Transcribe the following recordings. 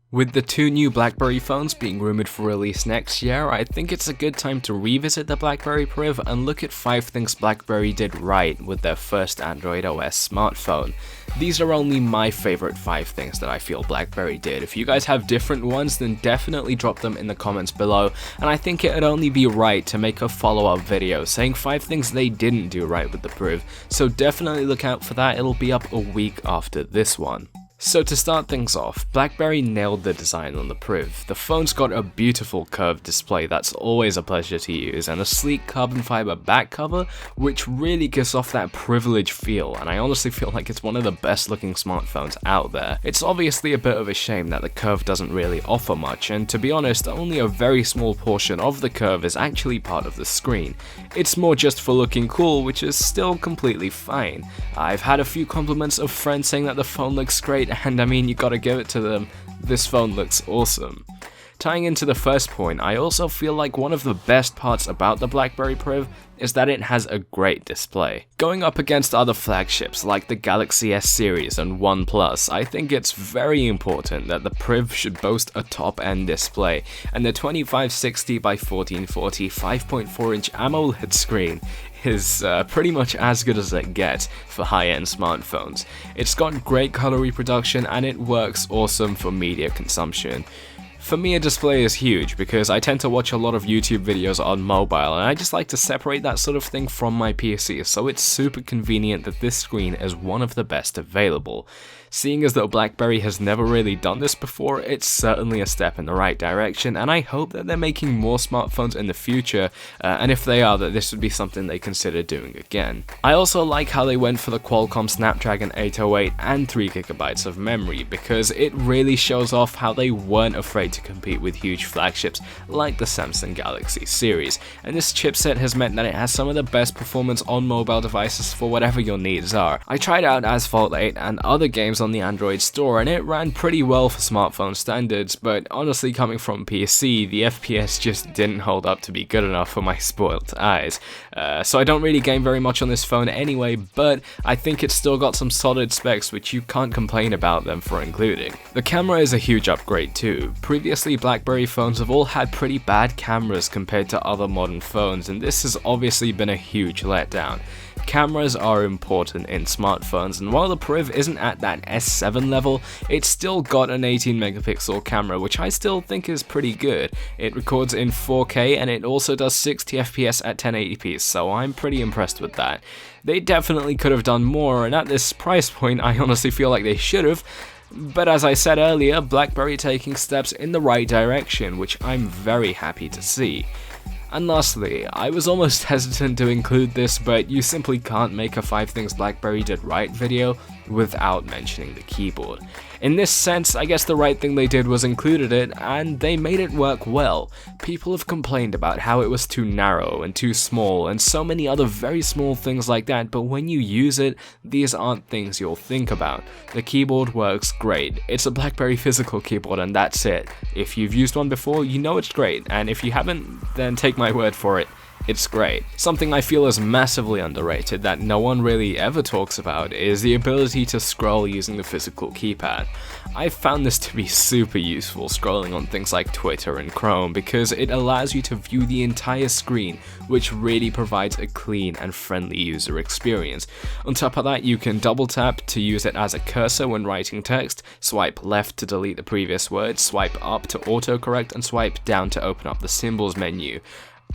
With the two new Blackberry phones being rumored for release next year, I think it's a good time to revisit the Blackberry Priv and look at 5 things Blackberry did right with their first Android OS smartphone. These are only my favorite 5 things that I feel Blackberry did. If you guys have different ones, then definitely drop them in the comments below, and I think it would only be right to make a follow-up video saying 5 things they didn't do right with the Priv, so definitely look out for that. It'll be up a week after this one. So to start things off, Blackberry nailed the design on the Priv. The phone's got a beautiful curved display that's always a pleasure to use, and a sleek carbon fiber back cover which really gives off that privileged feel, and I honestly feel like it's one of the best looking smartphones out there. It's obviously a bit of a shame that the curve doesn't really offer much, and to be honest, only a very small portion of the curve is actually part of the screen. It's more just for looking cool, which is still completely fine. I've had a few compliments of friends saying that the phone looks great, and I mean, you gotta give it to them, this phone looks awesome. Tying into the first point, I also feel like one of the best parts about the Blackberry Priv is that it has a great display. Going up against other flagships like the Galaxy S series and OnePlus, I think it's very important that the Priv should boast a top-end display, and the 2560 by 1440 5.4-inch AMOLED screen is pretty much as good as it gets for high-end smartphones. It's got great color reproduction and it works awesome for media consumption. For me, a display is huge because I tend to watch a lot of YouTube videos on mobile, and I just like to separate that sort of thing from my PC, so it's super convenient that this screen is one of the best available. Seeing as though Blackberry has never really done this before, it's certainly a step in the right direction, and I hope that they're making more smartphones in the future, and if they are, that this would be something they consider doing again. I also like how they went for the Qualcomm Snapdragon 808 and 3GB of memory, because it really shows off how they weren't afraid to compete with huge flagships like the Samsung Galaxy series, and this chipset has meant that it has some of the best performance on mobile devices for whatever your needs are. I tried out Asphalt 8 and other games on the Android store, and it ran pretty well for smartphone standards, but honestly, coming from PC, the FPS just didn't hold up to be good enough for my spoiled eyes. So I don't really game very much on this phone anyway, but I think it's still got some solid specs which you can't complain about them for including. The camera is a huge upgrade too. Previously, Blackberry phones have all had pretty bad cameras compared to other modern phones, and this has obviously been a huge letdown. Cameras are important in smartphones, and while the Priv isn't at that S7 level, it's still got an 18 megapixel camera, which I still think is pretty good. It records in 4K and it also does 60 FPS at 1080p, so I'm pretty impressed with that. They definitely could have done more, and at this price point I honestly feel like they should have. But as I said earlier, Blackberry taking steps in the right direction, which I'm very happy to see. And lastly, I was almost hesitant to include this, but you simply can't make a 5 things Blackberry did right video without mentioning the keyboard. In this sense, I guess the right thing they did was included it, and they made it work well. People have complained about how it was too narrow and too small, and so many other very small things like that, but when you use it, these aren't things you'll think about. The keyboard works great. It's a Blackberry physical keyboard, and that's it. If you've used one before, you know it's great, and if you haven't, then take my word for it. It's great. Something I feel is massively underrated that no one really ever talks about is the ability to scroll using the physical keypad. I've found this to be super useful scrolling on things like Twitter and Chrome because it allows you to view the entire screen, which really provides a clean and friendly user experience. On top of that, you can double tap to use it as a cursor when writing text, swipe left to delete the previous word, swipe up to autocorrect, and swipe down to open up the symbols menu.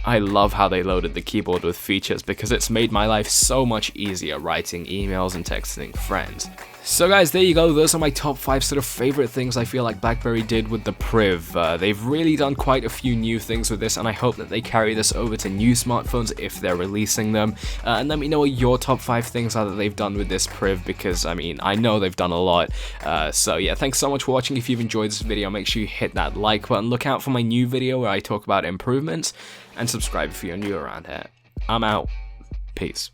I love how they loaded the keyboard with features because it's made my life so much easier writing emails and texting friends. So guys, there you go, those are my top 5 sort of favorite things I feel like Blackberry did with the Priv. They've really done quite a few new things with this, and I hope that they carry this over to new smartphones if they're releasing them. And let me know what your top 5 things are that they've done with this Priv, because I mean, I know they've done a lot. So yeah, thanks so much for watching. If you've enjoyed this video, make sure you hit that like button, look out for my new video where I talk about improvements, and subscribe if you're new around here. I'm out. Peace.